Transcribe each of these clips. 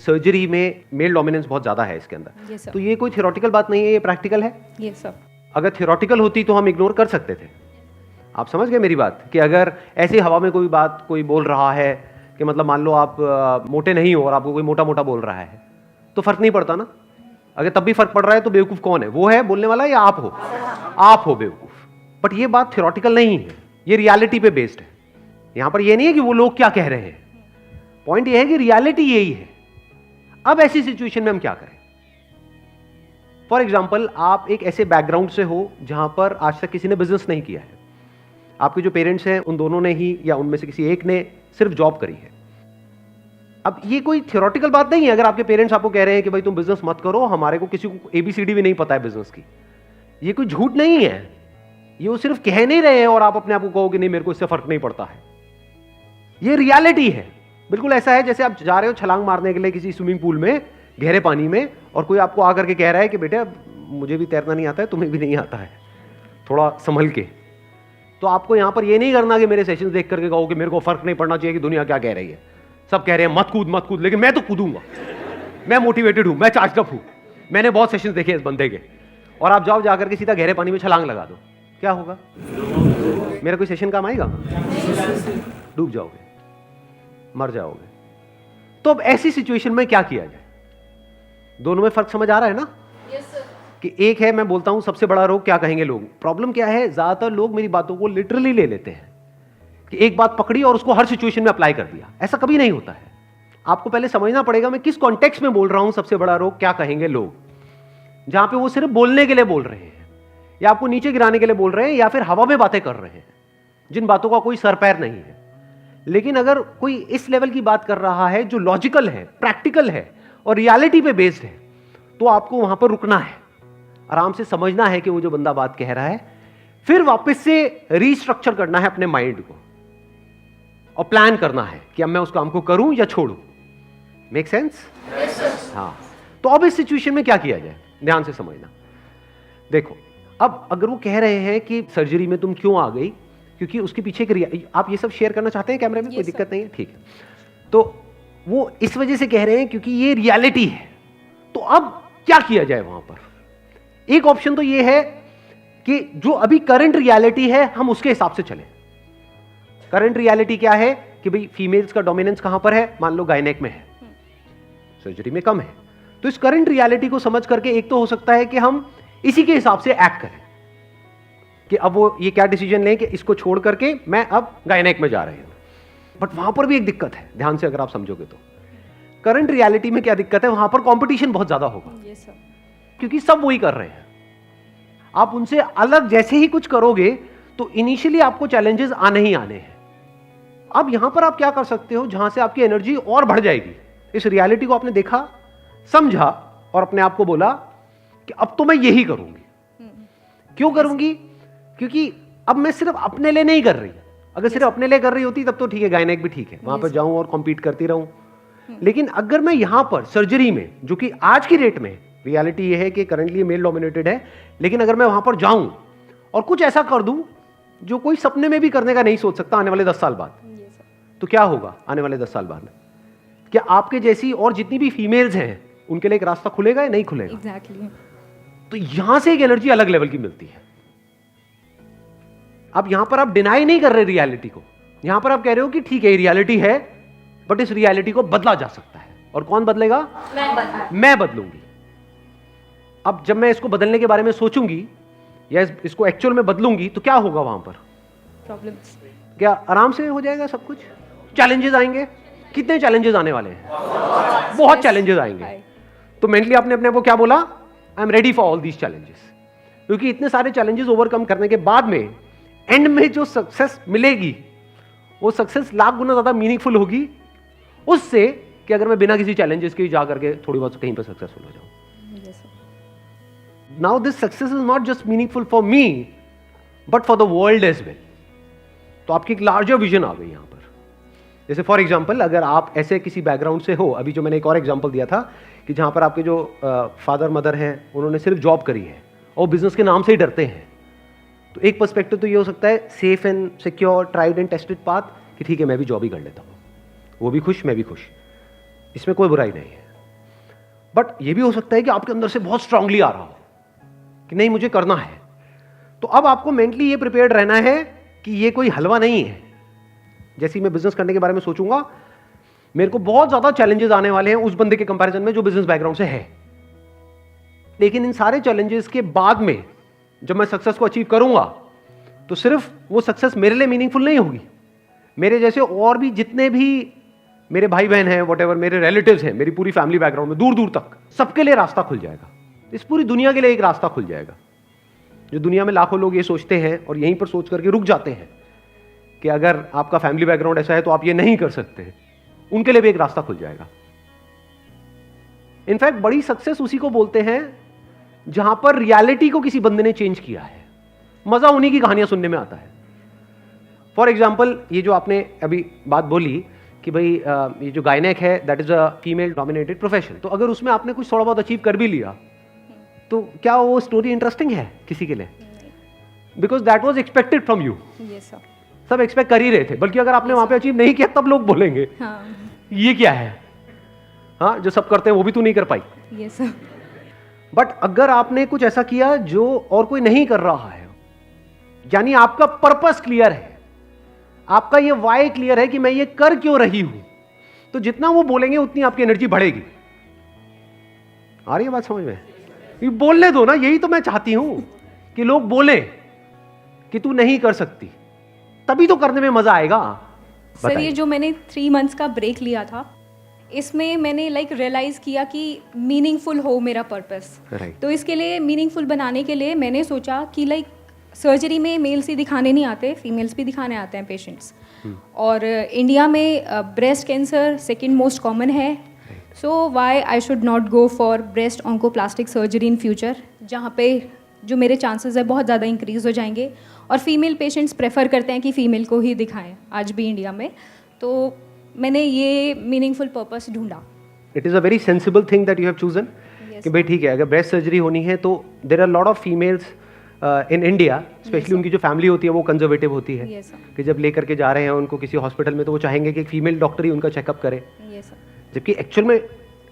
Surgery में male dominance बहुत ज़्यादा है इसके अंदर। Yes, sir. तो ये कोई थियोरटिकल बात नहीं है, ये प्रैक्टिकल है। Yes, sir. अगर थियोरटिकल होती तो हम इग्नोर कर सकते थे। आप समझ गए मेरी बात, कि अगर ऐसी हवा में कोई बात कोई बोल रहा है कि मतलब मान लो आप मोटे नहीं हो और आपको कोई मोटा मोटा बोल रहा है तो फर्क नहीं पड़ता ना। अगर तब भी फर्क पड़ रहा है तो बेवकूफ़ कौन है, वो है बोलने वाला या आप हो? आप हो बेवकूफ़। बट ये बात थियोरटिकल नहीं है, ये रियलिटी पे बेस्ड है। यहां पर ये नहीं है कि वो लोग क्या कह रहे हैं, पॉइंट ये है कि रियलिटी यही है। अब ऐसी सिचुएशन में हम क्या करें? फॉर एग्जाम्पल, आप एक ऐसे बैकग्राउंड से हो जहां पर आज तक किसी ने बिजनेस नहीं किया है। आपके जो पेरेंट्स हैं उन दोनों ने ही या उनमें से किसी एक ने सिर्फ जॉब करी है। अब ये कोई थियोरटिकल बात नहीं है। अगर आपके पेरेंट्स आपको कह रहे हैं कि भाई तुम बिजनेस मत करो, हमारे को किसी को ABCD भी नहीं पता है बिजनेस की, ये कोई झूठ नहीं है, ये वो सिर्फ कह नहीं रहे हैं और आप अपने आप को कहो कि नहीं मेरे को इससे फर्क नहीं पड़ता है। ये रियलिटी है। बिल्कुल ऐसा है जैसे आप जा रहे हो छलांग मारने के लिए किसी स्विमिंग पूल में, गहरे पानी में, और कोई आपको आकर के कह रहा है कि बेटा मुझे भी तैरना नहीं आता है, तुम्हें भी नहीं आता है, थोड़ा संभल के। तो आपको यहां पर ये नहीं करना कि मेरे सेशंस देख करके कहो कि मेरे को फर्क नहीं पड़ना चाहिए कि दुनिया क्या कह रही है। सब कह रहे हैं मत कूद मत कूद, लेकिन मैं तो कूदूंगा, मैं मोटिवेटेड हूं, मैं चार्जड अप हूं, मैंने बहुत सेशंस देखे इस बंदे के। और आप जाओ जाकर के सीधा गहरे पानी में छलांग लगा दो, क्या होगा? मेरा कोई सेशन काम आएगा? डूब जाओगे, मर जाओगे। तो अब ऐसी सिचुएशन में क्या किया जाए? दोनों में फर्क समझ आ रहा है ना? कि एक है मैं बोलता हूं सबसे बड़ा रोग क्या कहेंगे लोग। प्रॉब्लम क्या है, ज्यादातर लोग मेरी बातों को लिटरली ले लेते हैं कि एक बात पकड़ी और उसको हर सिचुएशन में अप्लाई कर दिया। ऐसा कभी नहीं होता है। आपको पहले समझना पड़ेगा मैं किस कॉन्टेक्स्ट में बोल रहा हूं। सबसे बड़ा रोग क्या कहेंगे लोग, जहां पे वो सिर्फ बोलने के लिए बोल रहे हैं या आपको नीचे गिराने के लिए बोल रहे हैं या फिर हवा में बातें कर रहे हैं, जिन बातों का कोई सर पैर नहीं है। लेकिन अगर कोई इस लेवल की बात कर रहा है जो लॉजिकल है, प्रैक्टिकल है और रियलिटी पे बेस्ड है, तो आपको वहां पर रुकना है, आराम से समझना है कि वो जो बंदा बात कह रहा है, फिर वापस से रीस्ट्रक्चर करना है अपने माइंड को और प्लान करना है कि अब मैं उस काम को करूं या छोड़ूं। Make sense? हाँ। तो अब इस सिचुएशन में क्या किया जाए, ध्यान से समझना। देखो, अब अगर वो कह रहे हैं कि सर्जरी में तुम क्यों आ गई, क्योंकि उसके पीछे आप ये सब शेयर करना चाहते हैं कैमरे में? कोई दिक्कत नहीं है, ठीक है। तो वो इस वजह से कह रहे हैं क्योंकि ये रियलिटी है। तो अब क्या किया जाए वहां पर? एक ऑप्शन तो ये है कि जो अभी करंट रियलिटी है हम उसके हिसाब से चलें। करंट रियलिटी क्या है कि भाई फीमेल्स का डोमिनेंस कहां पर है, मान लो गायनेक में है, सर्जरी में कम है। तो इस करंट रियलिटी को समझ करके एक तो हो सकता है कि हम इसी के हिसाब से एक्ट करें कि अब वो ये क्या डिसीजन लें कि इसको छोड़ करके मैं अब गायनेक में जा रही हूं। बट वहां पर भी एक दिक्कत है, ध्यान से अगर आप समझोगे तो। करंट रियलिटी में क्या दिक्कत है, वहां पर कंपटीशन बहुत ज्यादा होगा। Yes, sir. क्योंकि सब वही कर रहे हैं। आप उनसे अलग जैसे ही कुछ करोगे तो इनिशियली आपको चैलेंजेस आने ही आने हैं। अब यहां पर आप क्या कर सकते हो, जहां से आपकी एनर्जी और बढ़ जाएगी। इस रियलिटी को आपने देखा, समझा और अपने आप को बोला कि अब तो मैं यही करूंगी। क्यों करूंगी? क्योंकि अब मैं सिर्फ अपने लिए नहीं कर रही। अगर सिर्फ अपने लिए कर रही होती तब तो ठीक है, गायनेक भी ठीक है, वहां पर जाऊं और कॉम्पीट करती रहूं। लेकिन अगर मैं यहां पर सर्जरी में, जो कि आज की डेट में रियलिटी ये है कि करंटली मेल डोमिनेटेड है, लेकिन अगर मैं वहां पर जाऊं और कुछ ऐसा कर दूं जो कोई सपने में भी करने का नहीं सोच सकता आने वाले 10 साल बाद, तो क्या होगा आने वाले 10 साल बाद? क्या आपके जैसी और जितनी भी फीमेल्स हैं उनके लिए एक रास्ता खुलेगा या नहीं खुलेगा? Exactly. तो यहां से एक एनर्जी अलग लेवल की मिलती है। अब यहां पर आप डिनाई नहीं कर रहे रियलिटी को, यहां पर आप कह रहे हो कि ठीक है रियलिटी है, बट इस रियलिटी को बदला जा सकता है। और कौन बदलेगा? मैं बदलूंगी। अब जब मैं इसको बदलने के बारे में सोचूंगी या इसको एक्चुअल में बदलूंगी तो क्या होगा वहां पर? Problems. क्या आराम से हो जाएगा सब कुछ? चैलेंजेस आएंगे? कितने चैलेंजेस आने वाले हैं? बहुत चैलेंजेस आएंगे। तो मेंटली आपने अपने को क्या बोला? I am ready for all these challenges. क्योंकि इतने सारे चैलेंजेस ओवरकम करने के बाद में एंड में जो सक्सेस मिलेगी वो सक्सेस लाख गुना ज्यादा मीनिंगफुल होगी उससे कि अगर मैं बिना किसी चैलेंजेस के जा करके थोड़ी बहुत कहीं पर सक्सेसफुल हो जाऊं। Yes, sir. Now this success is not just meaningful for me but for the world as well. तो आपकी एक लार्जर विजन आ गई यहां पर। जैसे फॉर एग्जाम्पल अगर आप ऐसे किसी बैकग्राउंड से हो, अभी जो मैंने एक और एग्जाम्पल दिया था कि जहां पर आपके जो फादर मदर हैं उन्होंने सिर्फ जॉब करी है और बिजनेस के नाम से ही डरते हैं, तो एक पर्सपेक्टिव तो ये हो सकता है safe and secure tried and tested path कि ठीक है मैं भी जॉब ही कर लेता हूँ, वो भी खुश मैं भी खुश, इसमें कोई बुराई नहीं है। बट ये भी हो सकता है कि आपके अंदर से बहुत स्ट्रांगली आ रहा हो कि नहीं मुझे करना है। तो अब आपको मेंटली ये प्रिपेयर्ड रहना है कि ये कोई हलवा नहीं है। जैसे ही मैं बिजनेस करने के बारे में सोचूंगा, मेरे को बहुत ज्यादा चैलेंजेस आने वाले हैं उस बंदे के कंपैरिजन में जो बिजनेस बैकग्राउंड से है। लेकिन इन सारे चैलेंजेस के बाद में जब मैं सक्सेस को अचीव करूंगा, तो सिर्फ वो सक्सेस मेरे लिए मीनिंगफुल नहीं होगी, मेरे जैसे और भी जितने भी मेरे भाई बहन हैं, वॉट एवर मेरे रिलेटिव्स हैं, मेरी पूरी फैमिली बैकग्राउंड में दूर दूर तक सबके लिए रास्ता खुल जाएगा। इस पूरी दुनिया के लिए एक रास्ता खुल जाएगा। जो दुनिया में लाखों लोग ये सोचते हैं और यहीं पर सोच करके रुक जाते हैं कि अगर आपका फैमिली बैकग्राउंड ऐसा है तो आप ये नहीं कर सकते, उनके लिए भी एक रास्ता खुल जाएगा। इनफैक्ट बड़ी सक्सेस उसी को बोलते हैं जहां पर रियलिटी को किसी बंदे ने चेंज किया है। मजा उन्हीं की कहानियां सुनने में आता है। फॉर एग्जाम्पल, ये जो आपने अभी बात बोली कि भाई ये जो गायनेक है that is a female dominated profession, तो अगर उसमें आपने कुछ थोड़ा बहुत अचीव कर भी लिया तो क्या वो स्टोरी इंटरेस्टिंग है किसी के लिए? Because that was expected from you. सब एक्सपेक्ट कर ही रहे थे, बल्कि अगर आपने वहां पे अचीव नहीं किया तब लोग बोलेंगे ये क्या है, हाँ जो सब करते हैं वो भी तू नहीं कर पाई। बट अगर आपने कुछ ऐसा किया जो और कोई नहीं कर रहा है, यानी आपका पर्पस क्लियर है, आपका ये वाई क्लियर है कि मैं ये कर क्यों रही हूं, तो जितना वो बोलेंगे उतनी आपकी एनर्जी बढ़ेगी। आ रही है बात समझ में? ये बोलने दो ना, यही तो मैं चाहती हूं कि लोग बोले कि तू नहीं कर सकती, तभी तो करने में मजा आएगा। सर ये जो मैंने 3 मंथ्स का ब्रेक लिया था, इसमें मैंने रियलाइज़ किया कि मीनिंगफुल हो मेरा पर्पस। तो इसके लिए मीनिंगफुल बनाने के लिए मैंने सोचा कि सर्जरी में मेल्स ही दिखाने नहीं आते, फीमेल्स भी दिखाने आते हैं पेशेंट्स। और इंडिया में breast cancer second most common है, so why I should not go for breast oncoplastic surgery in future, जहाँ पे जो मेरे चांसेस है बहुत ज़्यादा इंक्रीज हो जाएंगे। और फीमेल पेशेंट्स प्रेफर करते हैं कि फ़ीमेल को ही दिखाएं आज भी इंडिया में। तो मैंने ये मीनिंगफुल पर्पस ढूंढा। It is a very sensible thing that you have chosen कि भाई ठीक है, अगर ब्रेस्ट सर्जरी होनी है तो there are lot of females in India, specially उनकी जो फैमिली होती है वो कंजर्वेटिव होती है। कि जब लेकर के जा रहे हैं उनको किसी हॉस्पिटल में, तो वो चाहेंगे कि एक फीमेल डॉक्टर ही उनका चेकअप करे। जबकि एक्चुअल में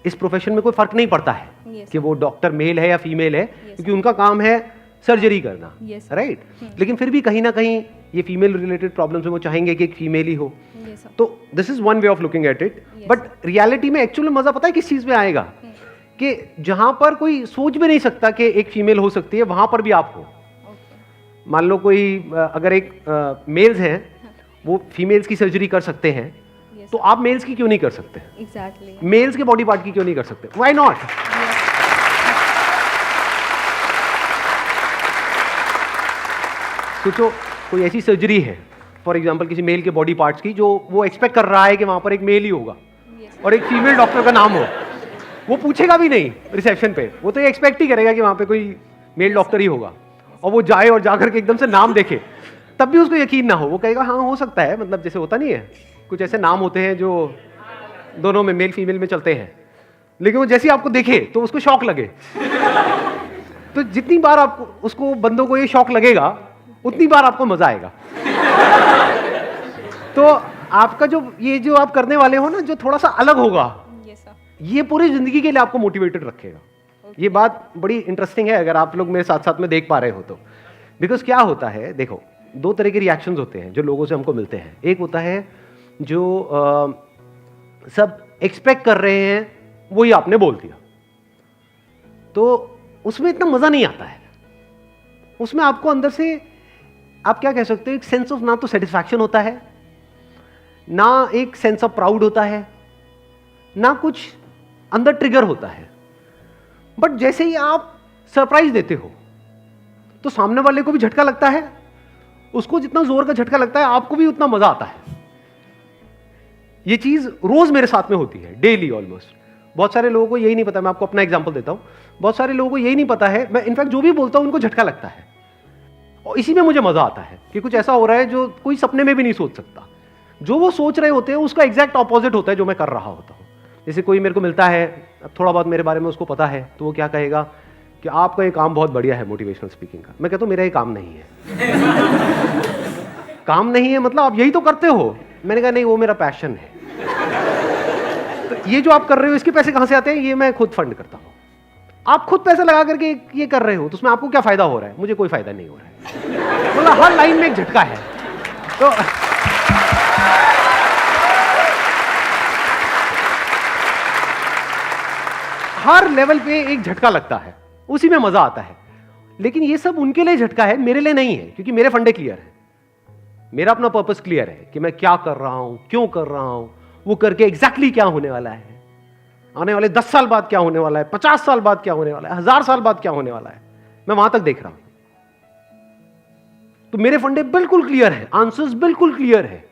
इस प्रोफेशन में कोई फर्क नहीं पड़ता है कि वो डॉक्टर मेल है या फीमेल है, क्योंकि उनका काम है सर्जरी करना, राइट? लेकिन फिर भी कहीं ना कहीं ये फीमेल रिलेटेड प्रॉब्लम्स में वो चाहेंगे कि एक फीमेल ही हो। तो this is one way of looking at it. But reality में एक्चुअली मजा पता है किस चीज में आएगा? कि जहां पर कोई सोच भी नहीं सकता कि एक फीमेल हो सकती है, वहां पर भी आप हो। मान लो कोई अगर एक मेल्स हैं वो फीमेल्स की सर्जरी कर सकते हैं, तो आप मेल्स की क्यों नहीं कर सकते? एग्जैक्टली। मेल्स के बॉडी पार्ट की क्यों नहीं कर सकते? Why not? सोचो कोई ऐसी सर्जरी है फॉर एग्जांपल किसी मेल के बॉडी पार्ट्स की, जो वो एक्सपेक्ट कर रहा है कि वहां पर एक मेल ही होगा और एक फीमेल डॉक्टर का नाम हो। वो पूछेगा भी नहीं रिसेप्शन पे, वो तो ये एक्सपेक्ट ही करेगा कि वहां पे कोई मेल डॉक्टर ही होगा। और वो जाए और जाकर के एकदम से नाम देखे, तब भी उसको यकीन ना हो, वो कहेगा हाँ हो सकता है। मतलब जैसे होता नहीं है, कुछ ऐसे नाम होते हैं जो दोनों में मेल फीमेल में चलते हैं, लेकिन वो जैसे ही आपको देखे तो उसको शॉक लगे। तो जितनी बार आपको उसको बंदों को ये शॉक लगेगा, उतनी बार आपको मजा आएगा। तो आपका जो आप करने वाले हो ना, जो थोड़ा सा अलग होगा, ये पूरी जिंदगी के लिए आपको मोटिवेटेड रखेगा। ये बात बड़ी इंटरेस्टिंग है अगर आप लोग मेरे साथ साथ में देख पा रहे हो तो। बिकॉज क्या होता है, देखो 2 तरह के रिएक्शंस होते हैं जो लोगों से हमको मिलते हैं। एक होता है जो सब एक्सपेक्ट कर रहे हैं, वही आपने बोल दिया, तो उसमें इतना मजा नहीं आता है। उसमें आपको अंदर से आप क्या कह सकते हो, एक सेंस ऑफ ना तो सेटिस्फैक्शन होता है, ना एक सेंस ऑफ प्राउड होता है, ना कुछ अंदर ट्रिगर होता है। बट जैसे ही आप सरप्राइज देते हो तो सामने वाले को भी झटका लगता है, उसको जितना जोर का झटका लगता है आपको भी उतना मजा आता है। ये चीज रोज मेरे साथ में होती है, डेली ऑलमोस्ट। बहुत सारे लोगों को यही नहीं पता, मैं आपको अपना एग्जांपल देता हूं। बहुत सारे लोगों को यही नहीं पता है, मैं इनफैक्ट जो भी बोलता हूं उनको झटका लगता है, और इसी में मुझे मजा आता है कि कुछ ऐसा हो रहा है जो कोई सपने में भी नहीं सोच सकता। जो वो सोच रहे होते हैं उसका एग्जैक्ट ऑपोजिट होता है जो मैं कर रहा होता हूं। जैसे कोई मेरे को मिलता है, अब थोड़ा बहुत मेरे बारे में उसको पता है, तो वो क्या कहेगा कि आपका ये काम बहुत बढ़िया है मोटिवेशनल स्पीकिंग का। मैं कहता हूं मेरा ये काम नहीं है। काम नहीं है मतलब आप यही तो करते हो। मैंने कहा नहीं, वो मेरा पैशन है। तो ये जो आप कर रहे हो इसके पैसे कहां से आते हैं? ये मैं खुद फंड करता हूं। आप खुद पैसे लगा करके ये कर रहे हो, तो उसमें आपको क्या फायदा हो रहा है? मुझे कोई फायदा नहीं हो रहा है। मतलब हर लाइन में एक झटका है। तो हर लेवल पे एक झटका लगता है, उसी में मजा आता है। लेकिन ये सब उनके लिए झटका है, मेरे लिए नहीं है, क्योंकि मेरे फंडे क्लियर है, मेरा अपना पर्पस क्लियर है कि मैं क्या कर रहा हूं, क्यों कर रहा हूं, वो करके एग्जैक्टली क्या होने वाला है, आने वाले 10 साल बाद क्या होने वाला है, 50 साल बाद क्या होने वाला है, 1000 साल बाद क्या होने वाला है, मैं वहां तक देख रहा हूं। तो मेरे फंडे बिल्कुल क्लियर है, आंसर्स बिल्कुल क्लियर है।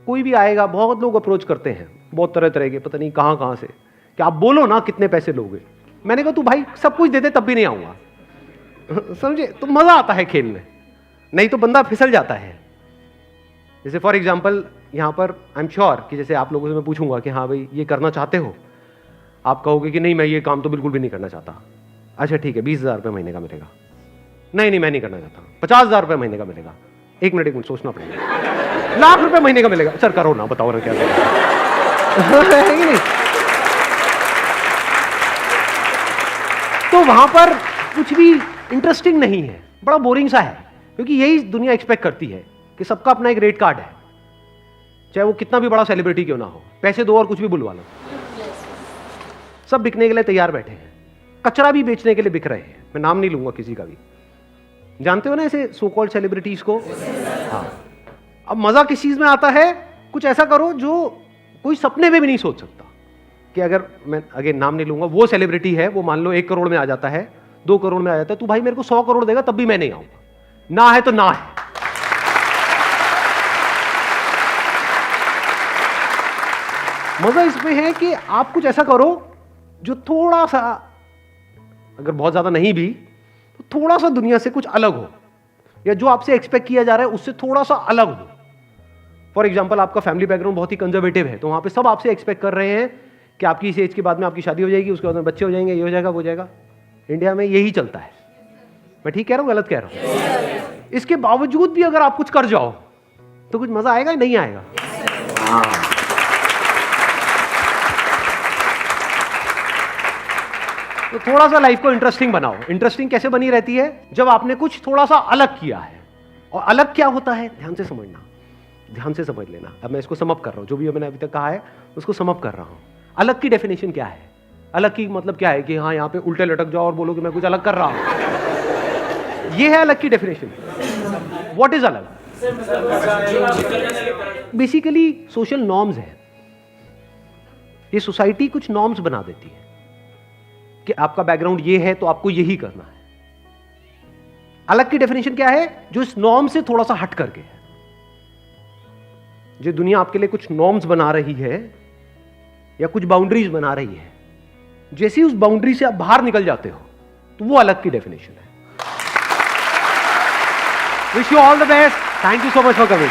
कोई भी आएगा, बहुत लोग अप्रोच करते हैं, बहुत तरह तरह के, पता नहीं कहां कहां से, कि आप बोलो ना कितने पैसे लोगे। मैंने कहा तू भाई सब कुछ दे दे तब भी नहीं आऊंगा। समझे? तो मजा आता है खेल में, नहीं तो बंदा फिसल जाता है। जैसे फॉर एग्जाम्पल यहां पर आई एम श्योर कि जैसे आप लोगों से मैं पूछूंगा कि हाँ भाई ये करना चाहते हो, आप कहोगे कि नहीं मैं ये काम तो बिल्कुल भी नहीं करना चाहता। अच्छा ठीक है, 20,000 रुपये महीने का मिलेगा। नहीं मैं नहीं करना चाहता। 50,000 रुपये महीने का मिलेगा। एक मिनट सोचना पड़ेगा। लाख रुपए महीने का मिलेगा। सर करो ना, बताओ ना क्या करें। नहीं, तो वहां पर कुछ भी इंटरेस्टिंग नहीं है, बड़ा बोरिंग सा है, क्योंकि यही दुनिया एक्सपेक्ट करती है कि सबका अपना एक रेट कार्ड है, चाहे वो कितना भी बड़ा सेलिब्रिटी क्यों ना हो, पैसे दो और कुछ भी बुलवा लो। सब बिकने के लिए तैयार बैठे हैं, कचरा भी बेचने के लिए बिक रहे हैं। मैं नाम नहीं लूंगा किसी का भी, जानते हो ना ऐसे सो कॉल्ड सेलिब्रिटीज को। हाँ, अब मजा किस चीज में आता है? कुछ ऐसा करो जो कोई सपने में भी नहीं सोच सकता। कि अगर मैं अगेन नाम नहीं लूंगा, वो सेलिब्रिटी है, वो मान लो 1 करोड़ में आ जाता है, 2 करोड़ में आ जाता है, तू भाई मेरे को 100 करोड़ देगा तब भी मैं नहीं आऊंगा। ना है तो ना है। मजा इसमें है कि आप कुछ ऐसा करो जो थोड़ा सा, अगर बहुत ज्यादा नहीं भी तो थोड़ा सा दुनिया से कुछ अलग हो, या जो आपसे एक्सपेक्ट किया जा रहा है उससे थोड़ा सा अलग हो। फॉर एग्जाम्पल आपका फैमिली बैकग्राउंड बहुत ही कंजर्वेटिव है, तो वहां पे सब आपसे एक्सपेक्ट कर रहे हैं कि आपकी इस एज के बाद में आपकी शादी हो जाएगी, उसके बाद में बच्चे हो जाएंगे, ये हो जाएगा वो हो जाएगा। इंडिया में यही चलता है। मैं ठीक कह रहा हूं गलत कह रहा हूं? इसके बावजूद भी अगर आप कुछ कर जाओ तो कुछ मजा आएगा नहीं आएगा? तो थोड़ा सा लाइफ को इंटरेस्टिंग बनाओ। इंटरेस्टिंग कैसे बनी रहती है? जब आपने कुछ थोड़ा सा अलग किया है। और अलग क्या होता है, ध्यान से समझना, ध्यान से समझ लेना। अब मैं इसको समअप कर रहा हूं, जो भी मैंने अभी तक कहा है उसको समअप कर रहा हूं। अलग की डेफिनेशन क्या है? अलग की मतलब क्या है कि हाँ यहां पे उल्टे लटक जाओ और बोलो कि मैं कुछ अलग कर रहा हूं। ये है अलग की डेफिनेशन। व्हाट इज अलग? बेसिकली सोशल नॉर्म्स है। ये सोसाइटी कुछ नॉर्म्स बना देती है कि आपका बैकग्राउंड ये है तो आपको यही करना है। अलग की डेफिनेशन क्या है? जो इस नॉर्म से थोड़ा सा हट करके है। जो दुनिया आपके लिए कुछ नॉर्म्स बना रही है या कुछ बाउंड्रीज बना रही है, जैसे ही उस बाउंड्री से आप बाहर निकल जाते हो तो वो अलग की डेफिनेशन है। Wish you all the best. Thank you so much for coming.